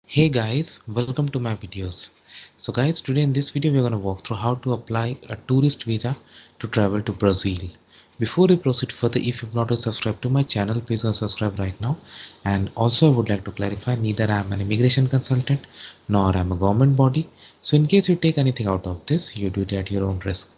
Hey guys, welcome to my videos. So guys, today in this video we're going to walk through how to apply a tourist visa to travel to Brazil. Before we proceed further, if you've not subscribed to my channel, please go subscribe right now. And also I would like to clarify, neither I am an immigration consultant nor I am a government body. So in case you take anything out of this, you do it at your own risk.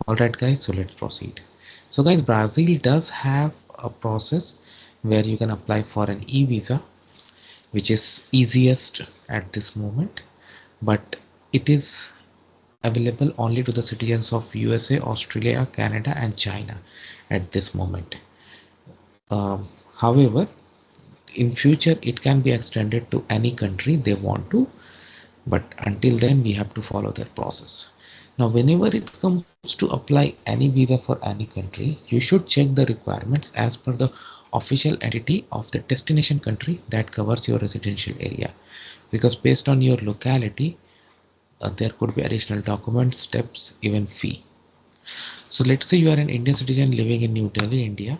Alright guys, so let's proceed. So guys, Brazil does have a process where you can apply for an e-visa, which is easiest at this moment, but it is available only to the citizens of USA, Australia, Canada and China at this moment. However, in future it can be extended to any country they want to, but until then we have to follow that process. Now whenever it comes to apply any visa for any country, you should check the requirements as per the official entity of the destination country that covers your residential area, because based on your locality there could be additional documents, steps, even fee. So let's say you are an Indian citizen living in New Delhi, India.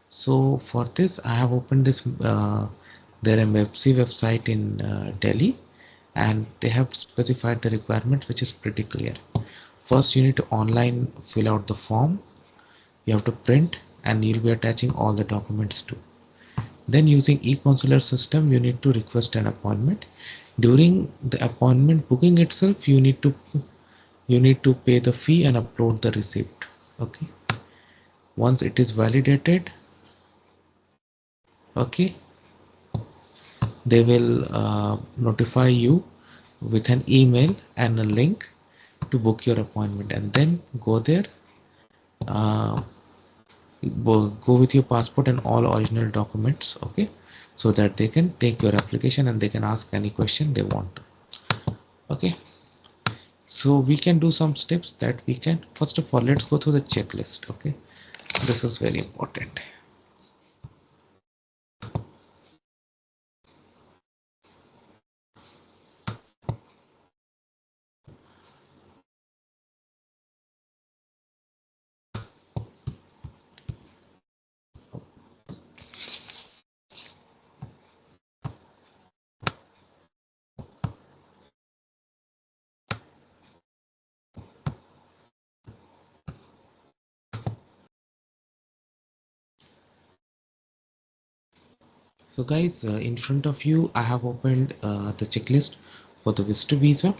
So for this I have opened this their MFC website in Delhi, and they have specified the requirement, which is pretty clear. First you need to online fill out the form, you have to print, and you'll be attaching all the documents too. Then using e-consular system you need to request an appointment. During the appointment booking itself you need to pay the fee and upload the receipt. Okay, once it is validated, okay, they will notify you with an email and a link to book your appointment, and then go there, uh, go with your passport and all original documents, okay, so that they can take your application and they can ask any question they want to. Okay, so we can do some steps that we can, first of all let's go through the checklist. Okay, this is very important. So guys, in front of you I have opened the checklist for the visitor visa.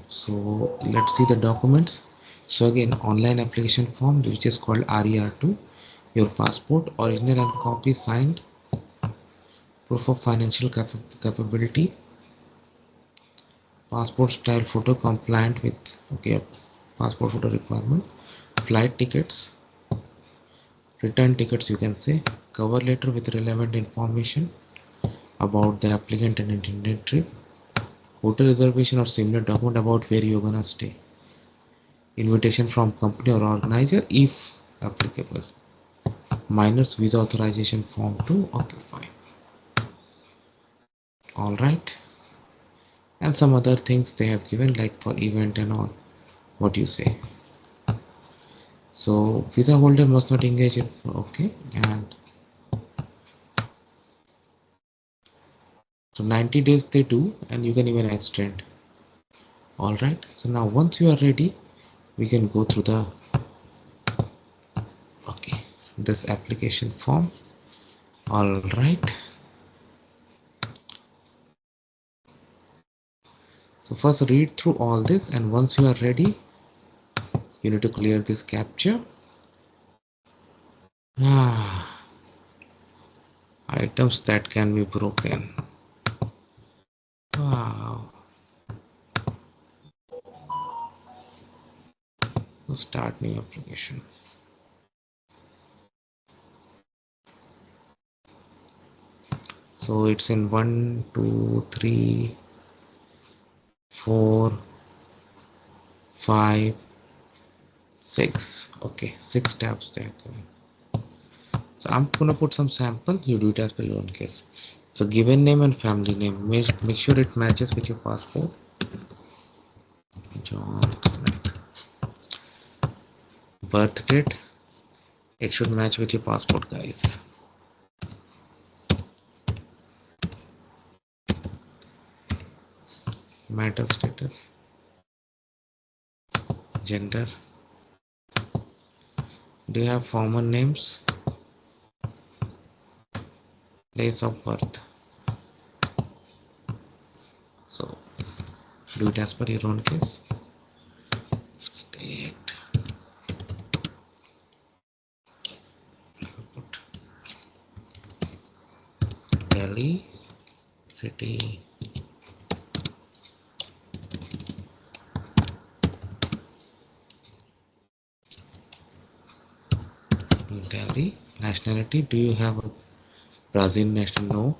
So let's see the documents. So again, online application form, which is called RER2, your passport original and copy signed, proof of financial capability, passport style photo compliant with, okay, passport photo requirement, flight tickets, return tickets, you can say, cover letter with relevant information about the applicant and intended trip, hotel reservation or similar document about where you're gonna stay, invitation from company or organizer if applicable, minors visa authorization form 2. Okay, fine. All right, and some other things they have given, like for event and all, what you say. So visa holder must not engage in, okay, and so 90 days they do, and you can even extend. All right, so now once you are ready, we can go through the, okay, this application form. All right, so first read through all this, and once you are ready, you need to clear this captcha. Items that can be broken. Wow. Start new application. So it's in 1, 2, 3, 4, 5, 6. Okay, 6 tabs there. So I'm gonna put some sample. You do it as per your own case. So given name and family name. Make sure it matches with your passport. John Smith. Birth date. It should match with your passport, guys. marital status, gender. Do you have formal names? Place of birth. So do it as per your own case. State. Put Delhi. City. Delhi. Nationality. Do you have a Brazilian national? No.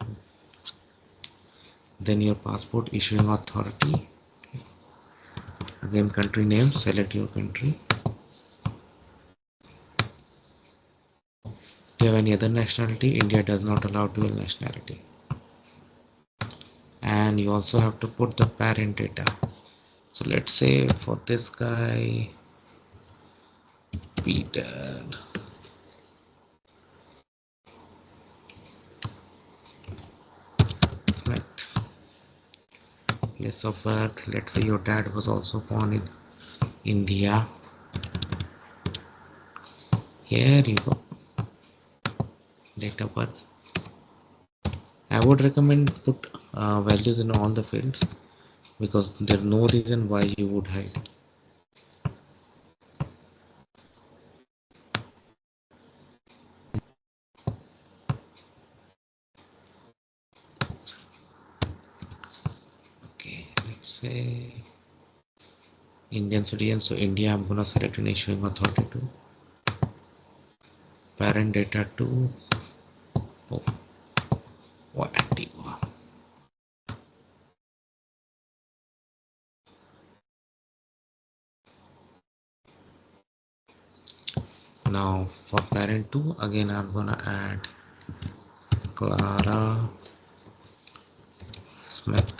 Then your passport issuing authority. Again, country name. Select your country. Do you have any other nationality? India does not allow dual nationality. And you also have to put the parent data. So let's say for this guy, Peter Smith. Place of birth. Let's say your dad was also born in India. Here you go. Date of birth. I would recommend put values in all the fields because there's no reason why you would hide. Okay, let's say Indian citizen. So India, I'm gonna select an issuing authority to. Parent data to Antigua. Now for parent 2, again I'm gonna add Clara Smith.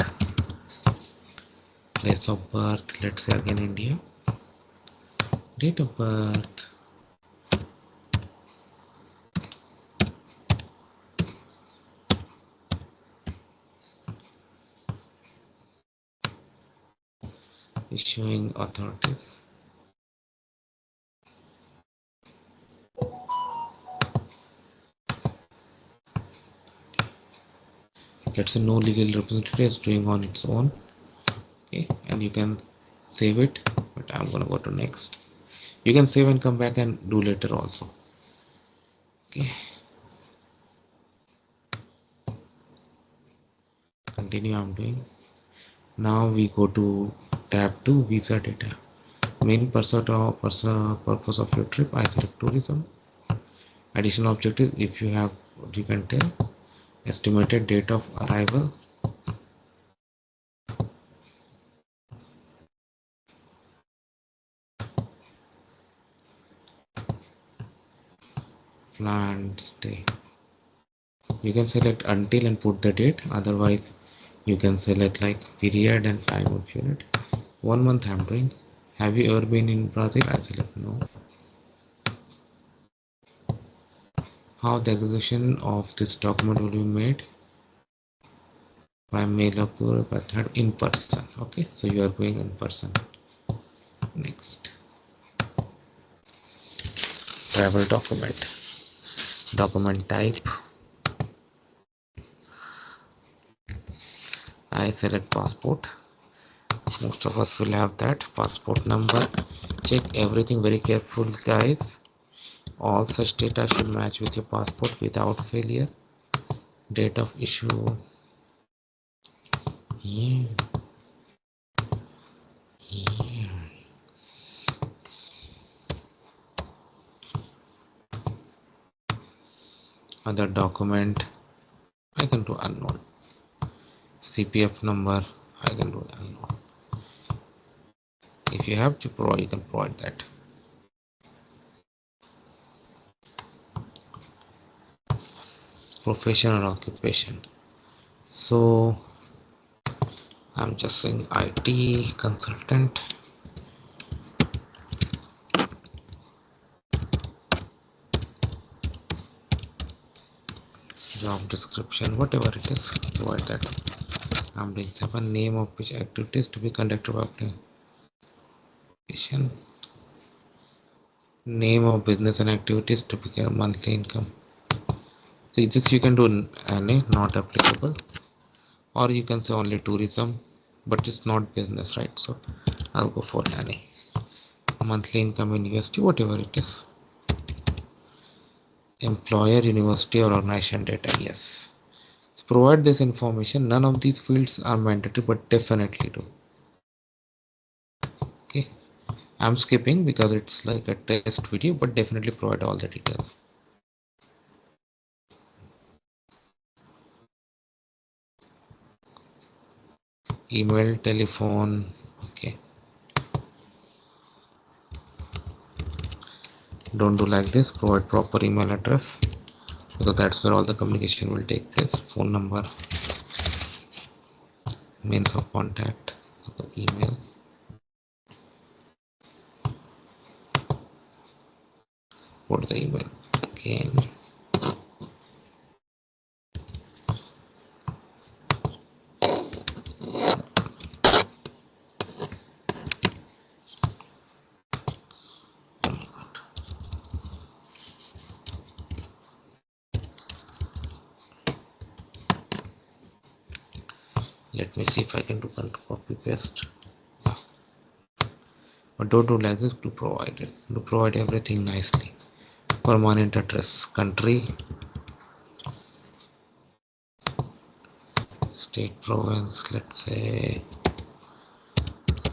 Place of birth, let's say again India. Date of birth, issuing authorities. Let's say no legal representative is doing on its own. Okay, and you can save it, but I'm gonna go to next. You can save and come back and do later also. Okay, continue. I'm doing. Now we go to tab 2, visa data. Main purpose of your trip, I select tourism. Additional objectives, if you have, you can tell. Estimated date of arrival. Planned stay. You can select until and put the date. Otherwise, you can select like period and time of unit. 1 month I'm doing. Have you ever been in Brazil? I select no. How the execution of this document will be made? By mail or by third, in person. Okay, so you are going in person. Next. Travel document. Document type. I select passport. Most of us will have that. Passport number. Check everything very careful, guys. All such data should match with your passport without failure. Date of issue. Here. Here. Other document. I can do unknown. CPF number. I can do unknown. If you have to provide, you can provide that. Profession or occupation. So I'm just saying IT consultant. Job description, whatever it is, provide that. I'm doing 7. Name of which activities to be conducted by application. Name of business and activities to be monthly income. So this you can do NA, not applicable, or you can say only tourism, but it's not business, right? So I'll go for NA. Monthly income in USD, whatever it is. Employer, university, or organization data, yes. So provide this information. None of these fields are mandatory, but definitely do. Okay, I'm skipping because it's like a test video, but definitely provide all the details. Email, telephone, okay. Don't do like this. Provide proper email address because that's where all the communication will take place. Phone number, means of contact, email. Put the email again. Let me see if I can do copy paste. But don't do like this. To provide it. To provide everything nicely. Permanent address, country, state, province. Let's say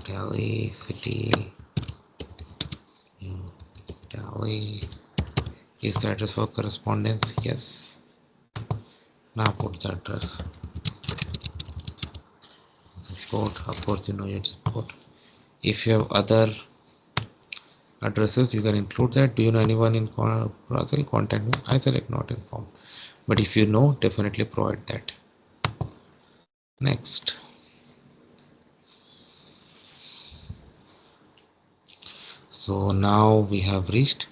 Delhi, city, New Delhi. Is the address for correspondence? Yes. Now put the address. Support. Of course, you know your support. If you have other addresses, you can include that. Do you know anyone in Brazil? Contact me. I select not informed. But if you know, definitely provide that. Next. So now we have reached.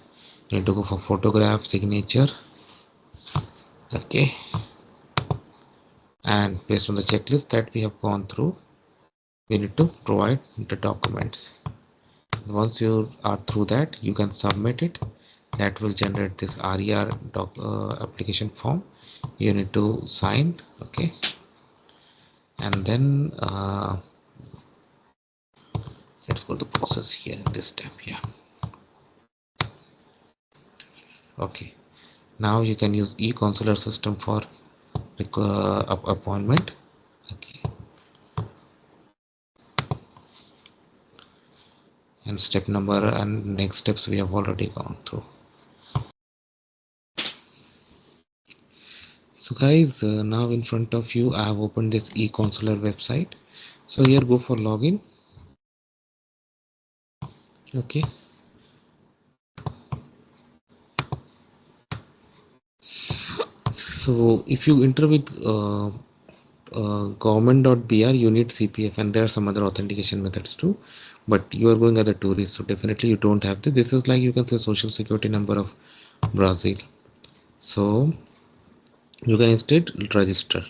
We need to go for photograph, signature. Okay. And based on the checklist that we have gone through, we need to provide the documents. Once you are through that, you can submit it. That will generate this RER application form. You need to sign. Okay. And then let's go to process here in this tab. Yeah. Okay. Now you can use E-consular system for appointment. Okay. And step number and next steps we have already gone through. So guys, now in front of you I have opened this E-consular website. So here go for login. Okay. So if you enter with government.br, you need CPF, and there are some other authentication methods too, but you are going as a tourist, so definitely you don't have this. This is like, you can say, social security number of Brazil. So you can instead register.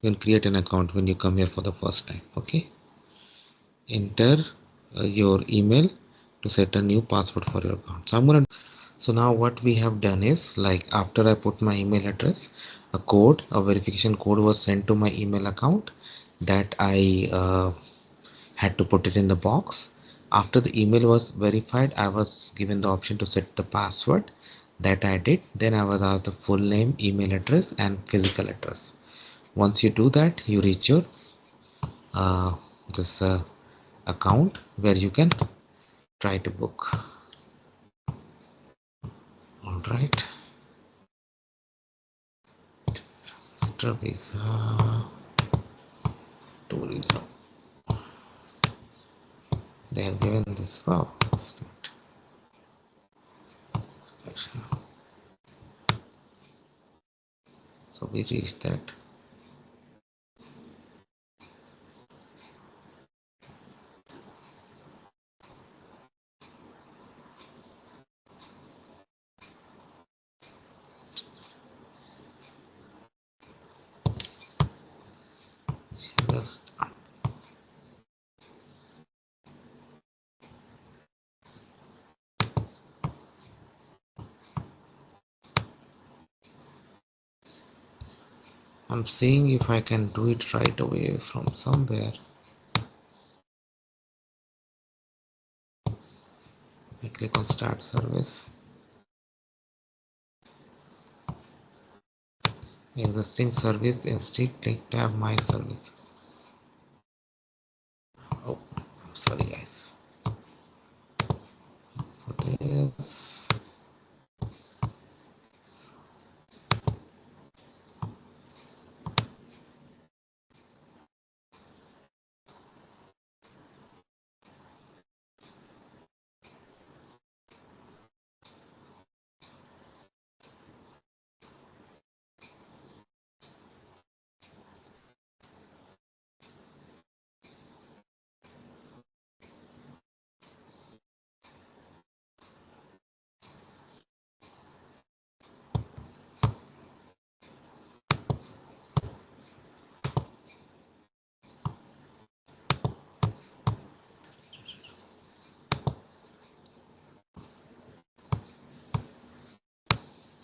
You can create an account when you come here for the first time. Okay. Enter your email to set a new password for your account. So now what we have done is, like, after I put my email address, a verification code was sent to my email account that I had to put it in the box. After the email was verified, I was given the option to set the password. That I did. Then I was asked the full name, email address, and physical address. Once you do that, you reach your this account where you can try to book. All right. Extra visa, tourism. They have given this. Wow. So we reached that. Just I'm seeing if I can do it right away from somewhere. I click on start service, existing service, instead click tab my services. Oh, sorry guys for this.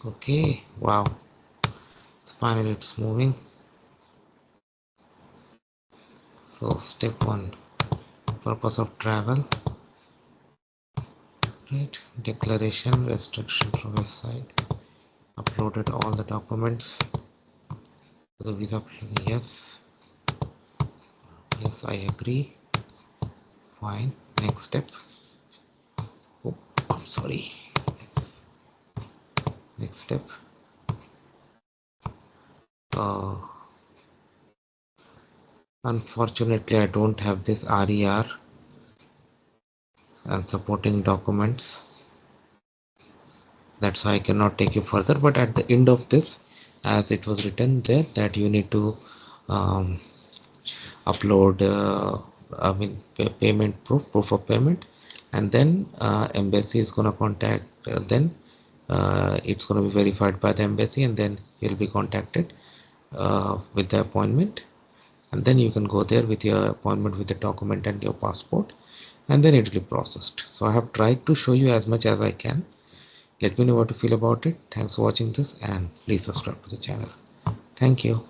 Okay, wow, so finally it's moving. So step 1, purpose of travel, right? Declaration, restriction from website, uploaded all the documents to the visa. Yes, yes, I agree. Fine. Next step. Oh, I'm sorry. Yes. Next step. Uh, Unfortunately, I don't have this RER and supporting documents. That's why I cannot take you further. But at the end of this, as it was written there, that you need to um, upload, payment proof of payment, and then embassy is gonna contact. Then it's gonna be verified by the embassy, and then you'll be contacted with the appointment, and then you can go there with your appointment with the document and your passport, and then it will be processed. So I have tried to show you as much as I can. Let me know what you feel about it. Thanks for watching this, and please subscribe to the channel. Thank you.